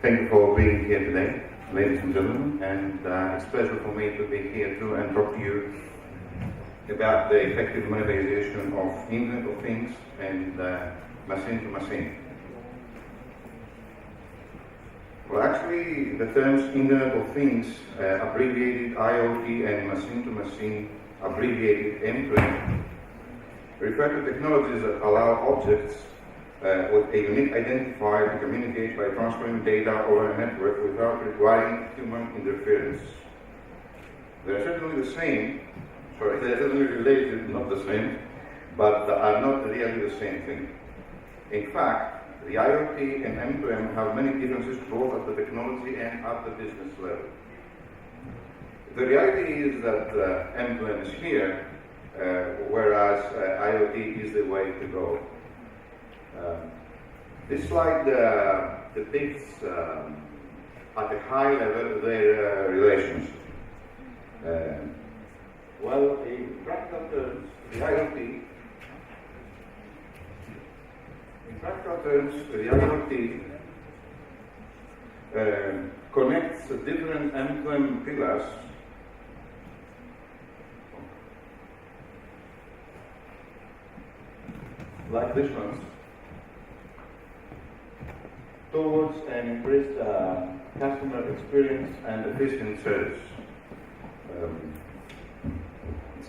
Thank you for being here today, ladies and gentlemen, and it's a pleasure for me to be here too and talk to you about the effective monetization of Internet of Things and machine to machine. Well, actually, the terms Internet of Things, abbreviated IoT, and machine to machine, abbreviated M2M, refer to technologies that allow objects with a unique identifier to communicate by transferring data over a network without requiring human interference. They're certainly the same, they're certainly related, not the same, but are not really the same thing. In fact, the IoT and M2M have many differences both at the technology and at the business level. The reality is that M2M is here, whereas IoT is the way to go. This slide depicts at a high level their relations. Well, in practical terms, the IoT connects different M2M pillars like this one, towards an increased customer experience and efficient service.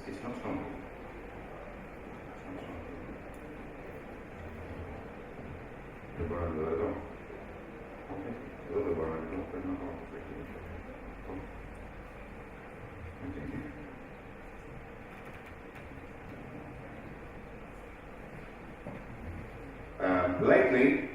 It's not something. Lately,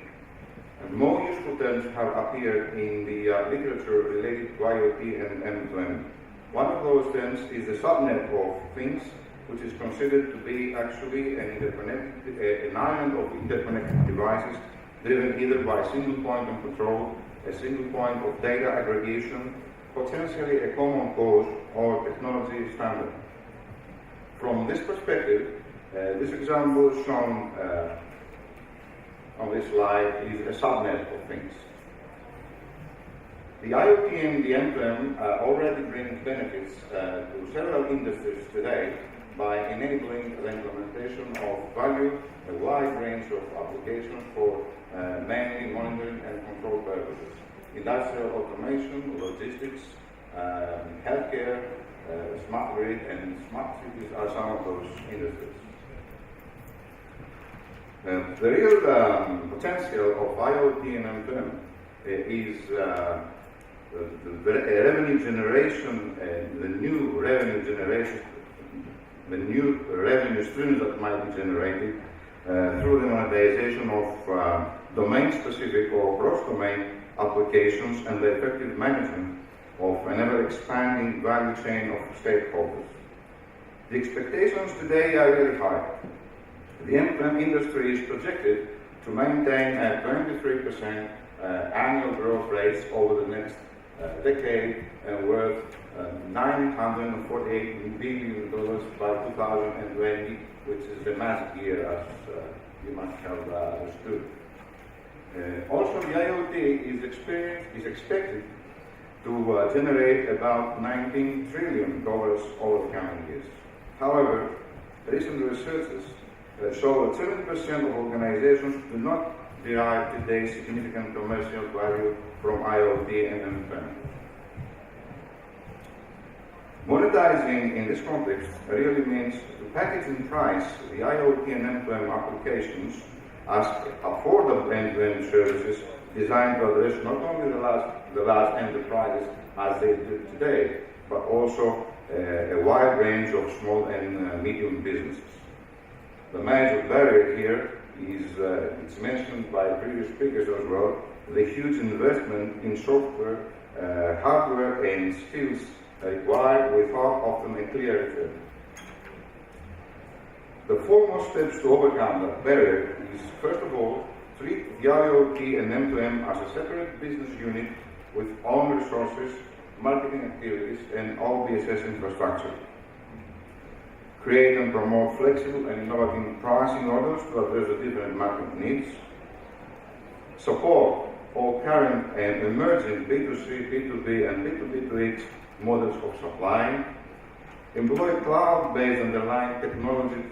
more useful terms have appeared in the literature related to IoT and M2M. One of those terms is the subnet of things, which is considered to be actually an island of interconnected devices driven either by a single point of control, a single point of data aggregation, potentially a common cause or technology standard. From this perspective, this example shown on this slide is a subnet of things. The IoT and the M2M already bring benefits to several industries today by enabling the implementation of value, a wide range of applications for mainly monitoring and control purposes. Industrial automation, logistics, healthcare, smart grid, and smart cities are some of those industries. The real potential of IoT and M2M is the revenue generation, the new revenue streams that might be generated through the monetization of domain-specific or cross-domain applications and the effective management of an ever-expanding value chain of stakeholders. The expectations today are really high. The M2M industry is projected to maintain a 23% annual growth rates over the next decade and worth $948 billion by 2020, which is a massive year, as you must have understood. Also, the IoT is expected to generate about $19 trillion over the coming years. However, recent researches show that 70% of organizations do not derive today significant commercial value from IoT and M2M. Monetizing in this context really means to package and price the IoT and M2M applications as affordable end-to-end services designed to address not only the large enterprises as they do today, but also a wide range of small and medium businesses. The major barrier here is, it's mentioned by previous speakers as well, the huge investment in software, hardware and skills required without often a clear return. The foremost steps to overcome that barrier is, first of all, treat the IoT and M2M as a separate business unit with own resources, marketing activities and OBSS infrastructure. Create and promote flexible and innovative pricing models to address the different market needs. Support all current and emerging B2C, B2B, and B2B2X models of supply, employ cloud-based underlying technology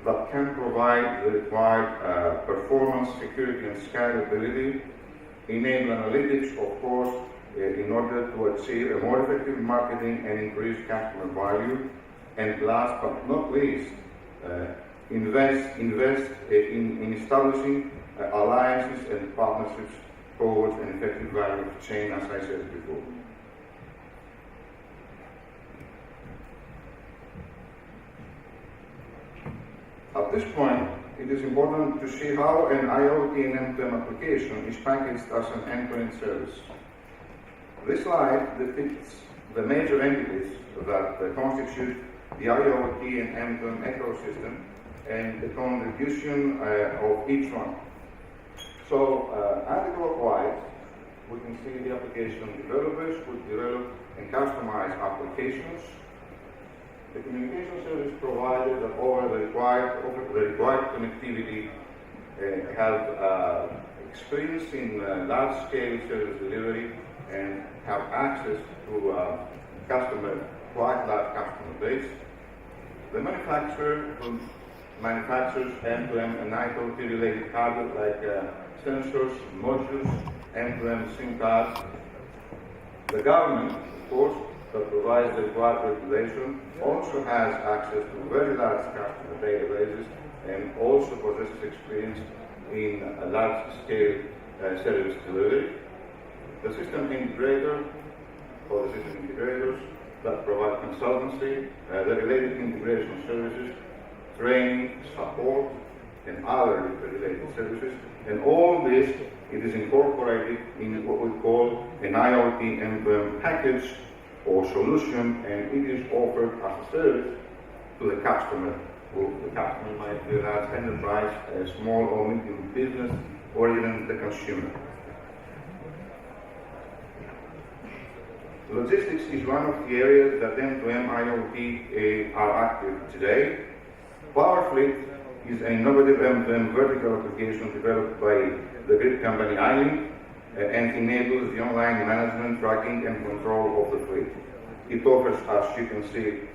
that can provide the required performance, security, and scalability, enable analytics, of course, in order to achieve a more effective marketing and increase customer value, and last but not least, invest in establishing alliances and partnerships towards an effective value chain, as I said before. At this point, it is important to see how an IoT and M2M application is packaged as an end-to-end service. This slide depicts the major entities that constitute the IoT and M2M ecosystem and the contribution of each one. So, anti-clockwise, we can see the application developers who develop and customize applications, the communication service providers that offer the required connectivity have experience in large-scale service delivery and have access to quite large customer base. The manufacturer who manufactures M2M and IoT-related hardware like sensors, modules, M2M SIM cards. The government, of course, that provides the required regulation, also has access to very large customer databases and also possesses experience in a large-scale service delivery. The system integrator, or the system integrators that provide consultancy, the related integration services, training, support, and other related services, and all this, it is incorporated in what we call an IoT M2M package or solution, and it is offered as a service to the customer. The customer might be a large enterprise, a small or medium business, or even the consumer. Logistics is one of the areas that M2M IoT are active today. PowerFleet is an innovative M2M vertical application developed by the Greek company iLink and enables the online management, tracking, and control of the fleet. It offers, as you can see,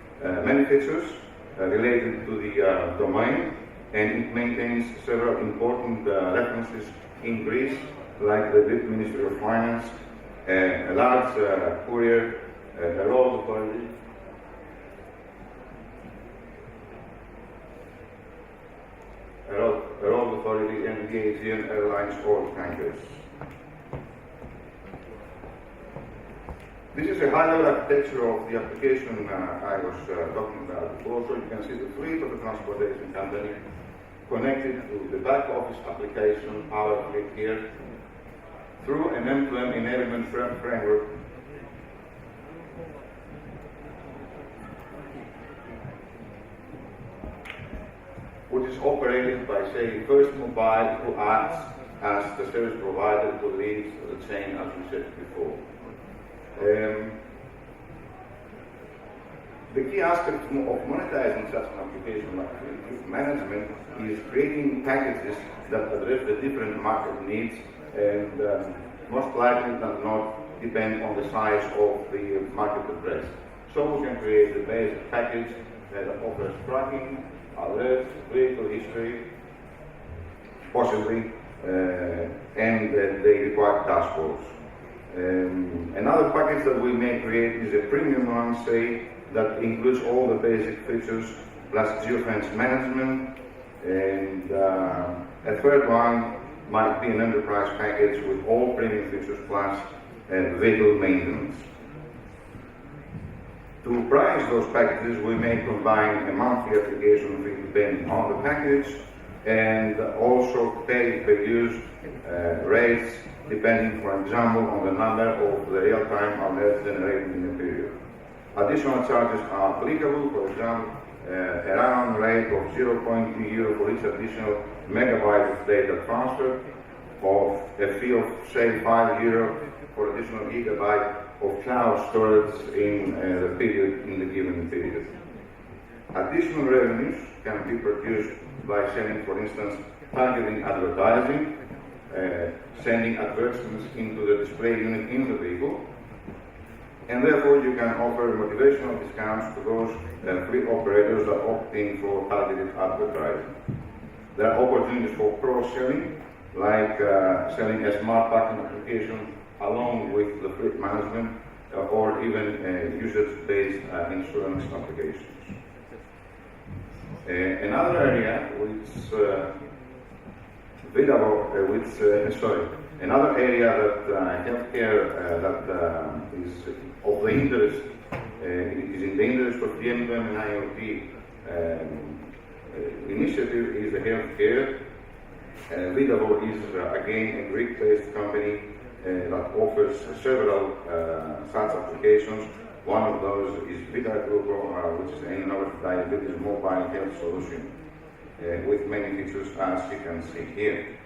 many features related to the domain, and it maintains several important references in Greece, like the Greek Ministry of Finance, a large courier, a road authority, and the Asian Airlines or tankers. This is a high-level architecture of the application I was talking about before. So you can see the fleet of the transportation company connected to the back office application, PowerFleet here, through an M2M enablement framework which is operated by, say, First Mobile, who acts as the service provider who leads the chain, as we said before. The key aspect of monetizing such an application like fleet management is creating packages that address the different market needs and most likely than not depend on the size of the market address. So we can create the basic package that offers tracking, alerts, vehicle history, possibly, and the required dashboards. Another package that we may create is a premium one, say, that includes all the basic features plus geofence management, and a third one might be an enterprise package with all premium features plus vehicle maintenance. To price those packages, we may combine a monthly application fee depending on the package and also pay-per-use rates depending, for example, on the number of the real-time alerts generated in a period. Additional charges are applicable, for example, a run rate of 0.2 euro for each additional megabyte of data transfer, or a fee of, say, 5 euro for additional gigabyte of cloud storage in the given period. Additional revenues can be produced by selling, for instance, targeting advertising, sending advertisements into the display unit in the vehicle. And therefore, you can offer motivational discounts to those fleet operators that opt in for targeted advertising. There are opportunities for cross-selling, like selling a smart parking application along with the fleet management or even usage-based insurance applications. Another area another area that healthcare that is of the interest is in the interest of the M2M and IoT initiative is the healthcare. Vidavo is again a Greek-based company that offers several such applications. One of those is Intracom, which is an innovative diabetes mobile health solution with many features as you can see here.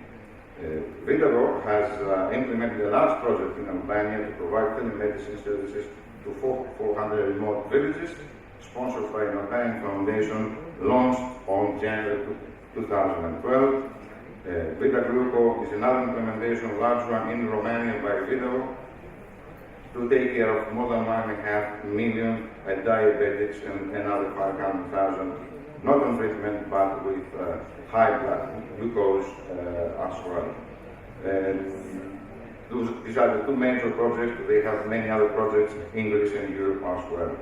Vidavo has implemented a large project in Albania to provide telemedicine services to 400 remote villages, sponsored by an Albanian foundation, launched on January 2012. Vidavo is another implementation, large one in Romania by Vidavo, to take care of more than 1.5 million diabetics and another 500,000 not on treatment but with high blood glucose as well. These are the two major projects. They have many other projects in Greece and Europe as well.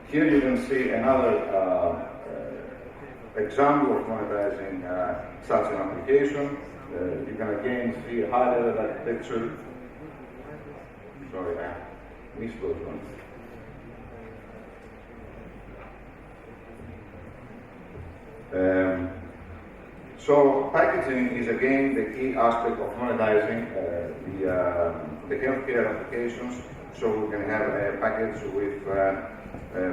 Here you can see another example of monetizing such an application. You can again see high-level architecture. Sorry, I missed those ones. So packaging is again the key aspect of monetizing the healthcare applications. So we can have a package with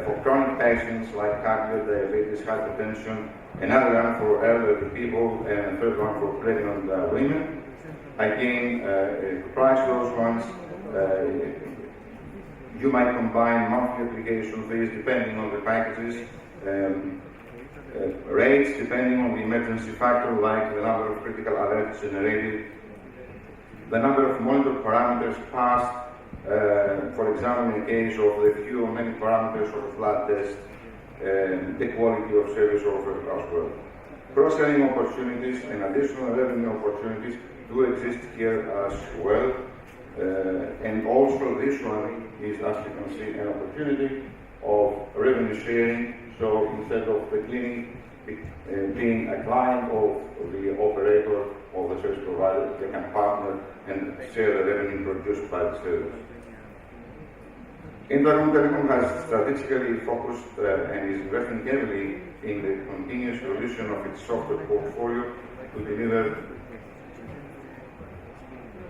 for chronic patients like cardio, diabetes, hypertension, another one for elderly people, and a third one for pregnant women. Again, to price those ones, you might combine monthly application fees depending on the packages. Rates depending on the emergency factor, like the number of critical alerts generated, the number of monitored parameters passed, for example, in the case of the few or many parameters of a blood test, the quality of service offered as well. Cross-selling opportunities and additional revenue opportunities do exist here as well. And also this one is, as you can see, an opportunity of revenue sharing. So instead of the clinic being a client of the operator or the service provider, they can partner and share the revenue produced by the service. Intracom Telecom has strategically focused and is investing heavily in the continuous evolution of its software portfolio to deliver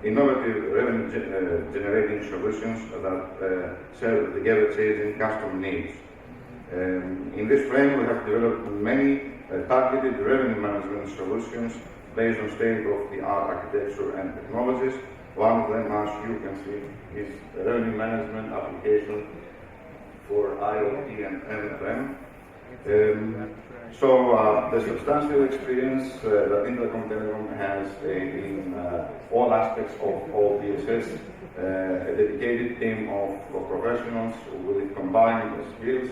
innovative revenue-generating solutions that serve the ever-changing customer needs. In this frame, we have developed many targeted revenue management solutions based on state-of-the-art architecture and technologies. One of them, as you can see, is a revenue management application for IoT and M2M. So the substantial experience that Intracom Telecom has in all aspects of OPSS, a dedicated team of professionals with combined skills,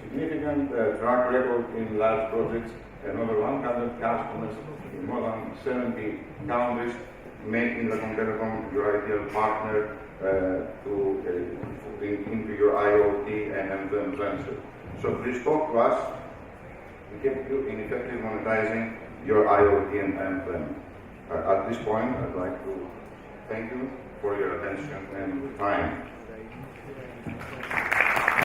significant track record in large projects, and over 100 customers in more than 70 countries, making Intracom Telecom your ideal partner into your IoT and M2M venture. So please talk to us. We help you in effectively monetizing your IoT and M2M. At this point, I'd like to thank you for your attention and time.